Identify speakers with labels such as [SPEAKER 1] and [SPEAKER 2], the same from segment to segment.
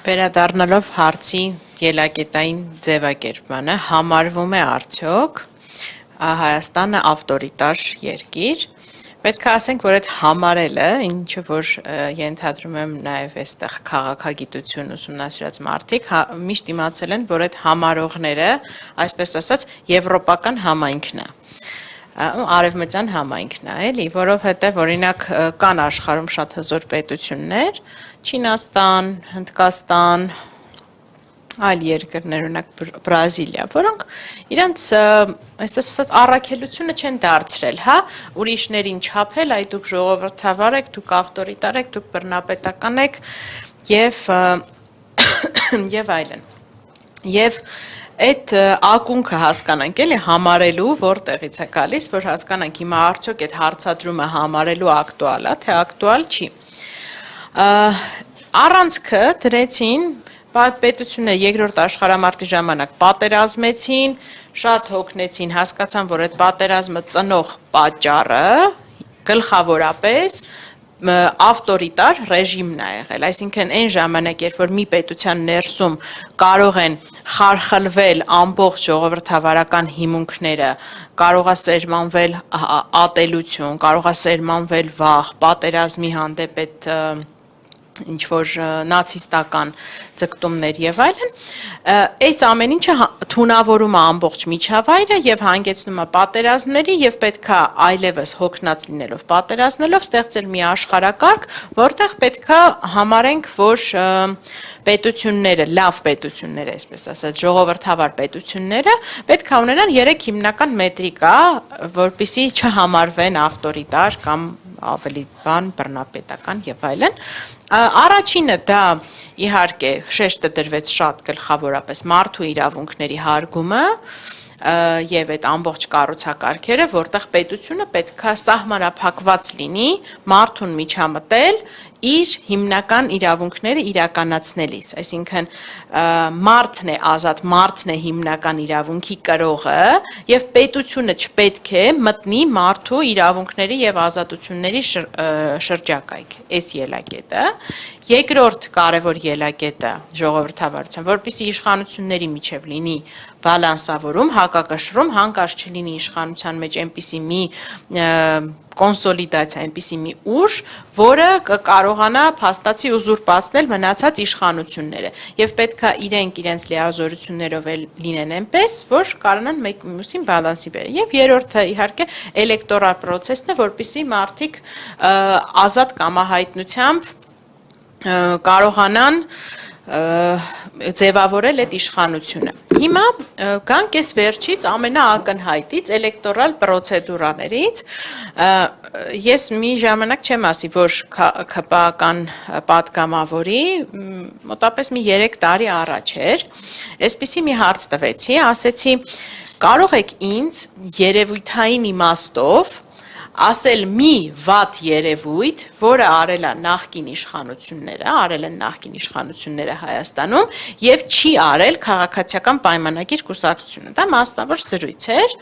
[SPEAKER 1] Վերադառնալով հարցի ելակետային ձևակերպմանը, համարվում է արդյոք Հայաստանը ավտորիտար երկիր, պետք է ասենք, որ այդ համարելը, ինչը որ ենթադրում եմ նաև այստեղ քաղաքագիտություն ուսումնասիրած մարդիկ, միշտ իմացել են, որ այդ համարողները, այսպես ասած, եվրոպական համայնքն է, արևմտյան համայնքն է, էլի, որովհետև օրինակ կան աշխարհում շատ հզոր պետություններ, Չինաստան, Հնդկաստան, այլ երկրներ, օրինակ Բրազիլիա, որոնք իրենց, այսպես ասած, առաքելությունը չեն դարձրել, հա, ուրիշներին չափել, այ դուք ժողովրդավար եք, դուք ավտորիտար եք, դուք բռնապետական եք եւ այլն։ Եվ այդ ակունքը հասկանանք, էլի, համարելու որտեղից է գալիս, որ հասկանանք հիմա արդյոք այդ հարցադրումը համարելու ակտուալ է, թե ակտուալ չի։ Առանցքը դրեցին պետությունը երկրորդ աշխարհամարտի ժամանակ պատերազմեցին, շատ հոգնեցին, հասկացան, որ այդ պատերազմը ծնող պատճառը գլխավորապես ավտորիտար ռեժիմն է եղել, այսինքն այն ժամանակ, երբ որ մի պետության ներսում կարող են խարխլվել ամբողջ ժողովրդավարական հիմունքները, կարող է սերմանվել ատելություն, կարող է սերմանվել վախ, պատերազմի հանդեպ այդ ինչ-որ նացիստական ձգտումներ եւ այլն, այս ամեն ինչը թունավորում է ամբողջ միջավայրը եւ հանգեցնում է պատերազմների եւ պետքա այլևս հոգնած լինելով պատերազմելով ստեղծել մի աշխարհակարգ, որտեղ պետքա համարենք, որ պետությունները, լավ պետությունները, այսպես ասած, ժողովրդավար պետությունները պետք է ունենան 3 հիմնական մետրիկա, որպեսզի չհամարվեն ավտորիտար կամ ավելի բան բռնապետական եւ այլն։ Առաջինը դա իհարկե շեշտը դրվեց շատ գլխավորապես մարդու իրավունքների հարգումը եւ այդ ամբողջ կառուցակարգերը, որտեղ պետությունը պետքա սահմանափակված լինի մարդուն միջամտել իր հիմնական իրավունքները իրականացնելիս, այսինքն մարդն է ազատ, մարդն է հիմնական իրավունքի կրողը եւ պետությունը չպետք է մտնի մարդու իրավունքների եւ ազատությունների շրջակայք, այս ելակետը։ Երկրորդ կարևոր ելակետը ժողովրդավարության, որպեսզի իշխանությունների միջև լինի բալանսավորում, հակակշռում, հանկարծ չլինի իշխանության մեջ այնպիսի մի կոնսոլիդացիա, այնպիսի մի ուժ, որը կարողանա փաստացի ուզուրպացնել մնացած իշխանությունները եւ պետքա իրենց լիազորություններով լինեն այնպես, որ կարողանան մեկ մյուսին բալանսի բերել։ Եվ երրորդը իհարկե էլեկտորալ պրոցեսն է, որպեսզի մարդիկ ազատ կամահայտնությամբ կարողանան ձևավորել այդ իշխանությունը։ Հիմա գանք այս վերջից ամենաակնհայտից էլեկտորալ պրոցեդուրաներից, ես մի ժամանակ չեմ ասի, որ ՔՊԱ-կան պատգամավորի, մոտապես մի 3 տարի առաջ էր, այսպիսի մի հարց տվեցի, ասեցի, կարող եք ինձ երևույթային իմաստով ասել մի վատ երևույթ, որը արել է նախկին իշխանությունները Հայաստանում եւ չի արել քաղաքացիական պայմանագիր կուսակցությունը։ Դա մասնավոր զրույց էր։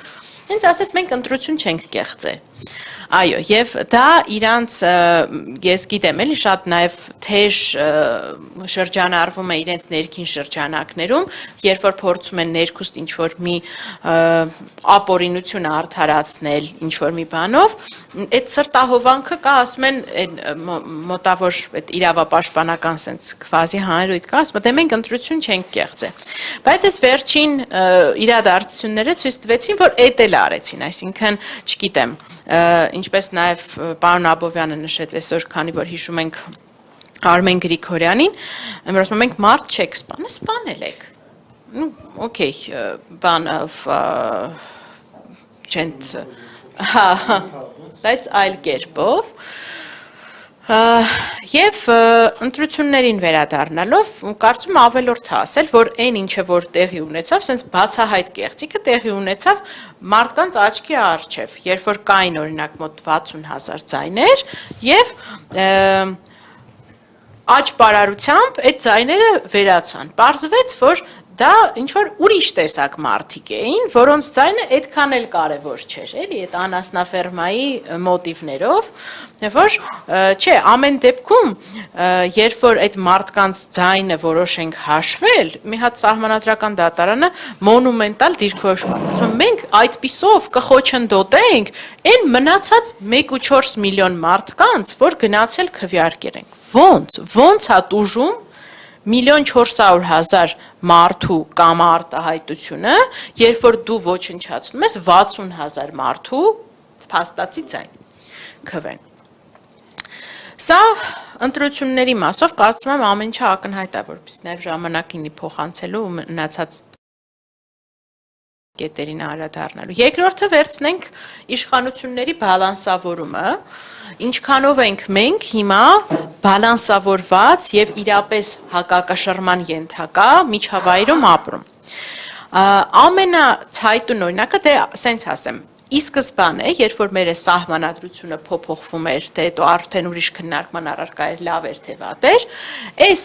[SPEAKER 1] Ինձ ասեց մենք ընտրություն չենք կեղծել։ Այո, եւ դա իրանց, ես գիտեմ, էլի շատ նաեւ թեժ շրջանառվում է իրենց ներքին շրջանակներում, երբ որ փորձում են ներքուստ ինչ-որ մի ապօրինություն արդարացնել ինչ-որ մի բանով, այդ սրտահովանքը կա, ասում են, մոտավոր այդ իրավապաշտպանական sense քվազի հանրույթ կա, ասում դե մենք ընտրություն չենք կեղծել։ Բայց այս վերջին իրադարձությունները ցույց տվեցին, որ էդ էլ արեցին, այսինքն, չգիտեմ, ինչպես նաև պարոն Աբովյանը նշեց այսօր, քանի որ հիշում ենք Արմեն Գրիգորյանին, ասում մենք մարդ չեք սպանել, սպանել եք։ Okay, բանով չեն, բայց այլ կերպով։ Եվ ընտրություններին վերադառնալով, կարծում ավելորդ է ասել, որ այն ինչը որ տեղի ունեցավ, սենց բացահայտ կեղծիքը տեղի ունեցավ մարդկանց աչքի առջև, երբ որ կային օրինակ մոտ 60,000 ձայներ եւ աճ պարարությամբ այդ ձայները վերացան։ Պարզվեց, որ դա ինչ որ ուրիշ տեսակ մարդիկ էին, որոնց ձայնը այդքան էլ կարևոր չէր, էլի, այդ անասնաֆերմայի մոտիվներով, որ չէ, ամեն դեպքում, երբ որ այդ մարդկանց ձայնը որոշենք հաշվել, մի հատ սահմանադրական դատարանը մոնումենտալ դիրքորոշում, մենք այդպիսով կխոչընդոտենք այն մնացած 1.4 միլիոն մարդկանց, որ գնացել քվեարկել ենք, ոնց հա տուժում 1.400.000 մարդու կամ արտահայտությունը, երբ որ դու ոչնչացնում ես 60,000 մարդու փաստացի ձայն քվեն։ Սա ընտրությունների մասով կարծում եմ ամեն ինչ ակնհայտ է, որպեսզի նաև ժամանակ լինի փոխանցելու ու մնացած կետերին անդրադառնալու։ Երկրորդը վերցնենք իշխանությունների բալանսավորումը, ինչքանով ենք մենք հիմա բալանսավորված եւ իրապես հակակշռման ենթակա միջավայրում ապրում։ Ամենացայտուն օրինակը դե սենց ասեմ, ի սկզբանե, երբ որ մեր սահմանադրությունը փոփոխվում էր, թե հետո արդեն ուրիշ քննարկման առարկա էր, լավ էր թե վատ էր, այս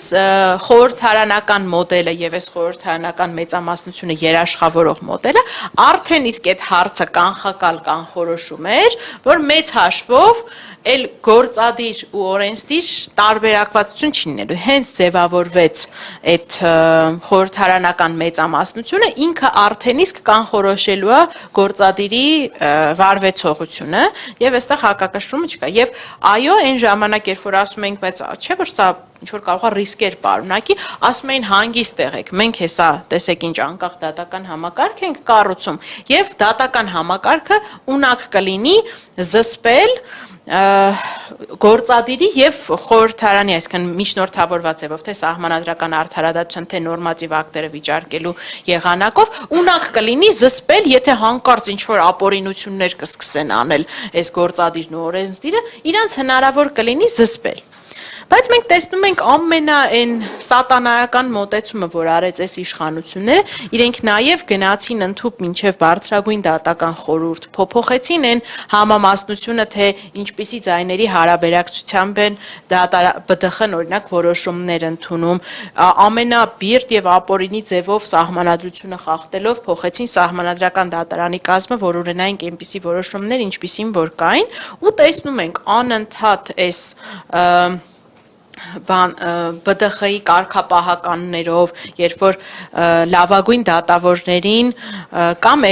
[SPEAKER 1] խորհրդարանական մոդելը եւ այս խորհրդարանական մեծամասնությունը երաշխավորող մոդելը արդեն իսկ այդ հարցը կանխակալ կանխորոշում էր, որ մեծ հաշվով էլ գործադիր ու օրենսդիր տարբերակվածություն չի լինելու, հենց ձևավորվեց այդ խորհրդարանական մեծամասնությունը, ինքը արդեն իսկ կանխորոշելու է գործադիրի վարվեցողությունը եւ այստեղ հակակշռումը չկա եւ այո այն ժամանակ երբ որ ասում ենք բայց չէ որ սա ինչ որ կարող է ռիսկեր պարունակի ասում էին հանգիստ եղեք մենք հեսա տեսեք ինչ անկախ դատական համակարգ ենք կառուցում եւ դատական համակարգը ունակ կլինի զսպել գործադիրի եւ խորհրդարանի, այսինքն միջնորդավորված ձևով, թե սահմանադրական արդարադատության, թե նորմատիվ ակտերը վիճարկելու եղանակով, ունակ կլինի զսպել, եթե հանկարծ ինչ-որ ապօրինություններ կսկսեն անել այս գործադիրն ու օրենսդիրը, իրանց հնարավոր կլինի զսպել։ Բայց մենք տեսնում ենք ամենայն սատանայական մոտեցումը, որ արեց այս իշխանությունները, իրենք նաև գնացին ընդհուպ մինչև բարձրագույն դատական խորհուրդ, փոփոխեցին այն համամասնությունը, թե ինչպիսի ձայների հարաբերակցությամբ են ԲԴԽ-ն օրինակ որոշումներ ընդունում, ամենաբիրտ եւ ապօրինի ձևով սահմանադրությունը խախտելով փոխեցին սահմանադրական դատարանի կազմը, որ ունենային այնպիսի որոշումներ, ինչպիսին որ կային, ու տեսնում ենք անընդհատ այս ԲԴԽ-ի կարգապահականներով, երբ որ լավագույն դատավորներին կամ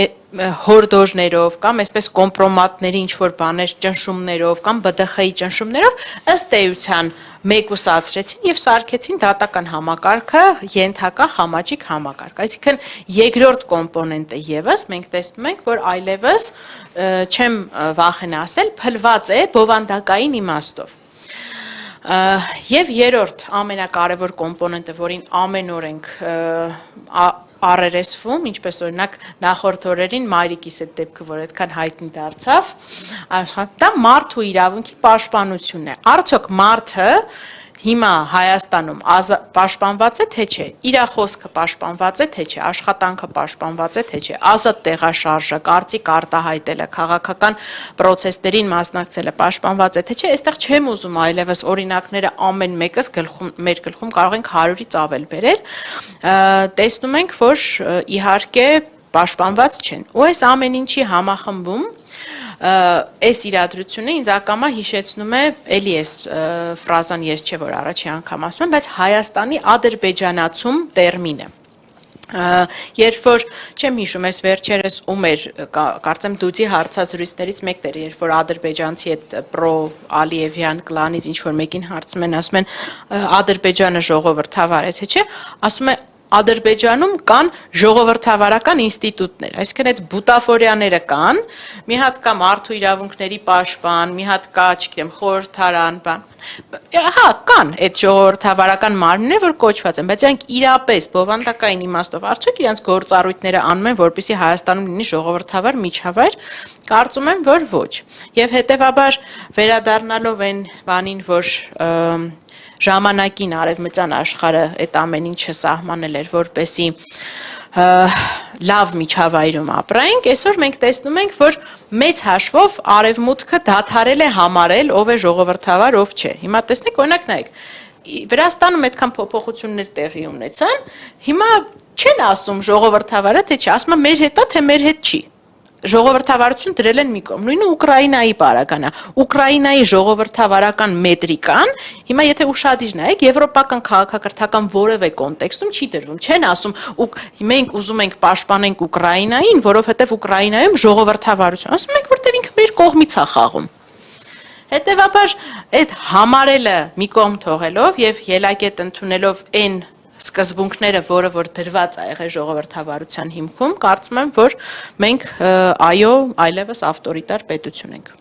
[SPEAKER 1] հորդորներով, կամ այսպես կոմպրոմատների ինչ-որ բաներ ճնշումներով, կամ ԲԴԽ-ի ճնշումներով ըստ էության մեկուսացրեցին եւ սարքեցին դատական համակարգը ենթակա խամաճիկ համակարգ։ Այսինքն երկրորդ կոմպոնենտը եւս մենք տեսնում ենք, որ այլևս չեմ վախենա ասել, փլված է բովանդակային իմաստով։ Եվ երրորդ ամենակարևոր կոմպոնենտը, որին ամեն օր ենք առերեսվում, ինչպես օրինակ նախորդ օրերին մայրիկիս այդ դեպքը, որ այդքան հայտնի դարձավ, դա մարդու իրավունքի պաշտպանությունն է։ Արդյոք մարդը հիմա Հայաստանում պաշտպանված է թե չէ, իր խոսքը պաշտպանված է թե չէ, աշխատանքը պաշտպանված է թե չէ, ազատ տեղաշարժը, կարծիք արտահայտելը, քաղաքական պրոցեսներին մասնակցելը պաշտպանված է թե չէ, այստեղ չեմ ուզում այլևս օրինակները ամեն մեկս մեր գլխում կարող ենք 100-ից ավել բերել, տեսնում ենք, որ իհարկե պաշտպանված չեն։ Ու այս ամեն ինչի համախմբում այս իրադրությունը ինձ ակամա հիշեցնում է, էլի այս ֆրազան ես չէ որ առաջի անգամ ասում եմ, բայց Հայաստանի ադրբեջանացում տերմինը։ Երբ որ չեմ հիշում, այս վերջերս ում էր, կարծեմ դուծի հարցազրույցներից մեկն էր, երբ որ ադրբեջանցի այդ պրո-ալիևյան կլանից ինչ որ մեկին հարցում են, ասում են Ադրբեջանը ժողովրդավար է թե չէ, ասում է Ադրբեջանում կան ժողովրդավարական ինստիտուտներ, այսինքն այդ բուտաֆորյաները կան, մի հատ կա մարդու իրավունքների պաշտպան, մի հատ կա, չգիտեմ, խորհրդարան, հա, կան այդ ժողովրդավարական մարմիններ, որ կոչված են, բայց իրանք իրապես բովանդակային իմաստով արդյոք իրանք գործառույթները անում են, որպեսզի Հայաստանում լինի ժողովրդավար միջավայր, կարծում եմ, որ ոչ։ Եվ հետևաբար վերադառնալով այն բանին, որ ժամանակին արևմտյան աշխարհը այդ ամեն ինչը սահմանել էր, որպեսի լավ միջավայրում ապրենք, այսօր մենք տեսնում ենք, որ մեծ հաշվով արևմուտքը դադարել է համարել ով է ժողովրդավար, ով չէ։ Հիմա տեսնեք, օրինակ նայեք, Վրաստանում այդքան փոփոխություններ տեղի ունեցան, հիմա չեն ասում ժողովրդավարը թե չի, ասում է մեր հետ է, թե մեր հետ չի։ Ժողովրդավարություն դրել են մի կողմ, նույնը Ուկրաինայի պարագանա, Ուկրաինայի ժողովրդավարական մետրիկան, հիմա եթե ուշադիր նայեք, եվրոպական քաղաքակրթական որևէ կոնտեքստում չի դրվում, չեն ասում մենք ուզում ենք պաշտպանենք Ուկրաինային, որովհետև Ուկրաինայում ժողովրդավարություն, ասում ենք, որտեղ ինքը մեր կողմից է խաղում։ Հետևաբար այդ համարելը մի կողմ թողելով եւ ելակետ ընդունելով այն սկզբունքները, որ դրված է եղել ժողովրդավարության հիմքում, կարծում եմ, որ մենք այո, այլևս ավտորիտար պետություն ենք։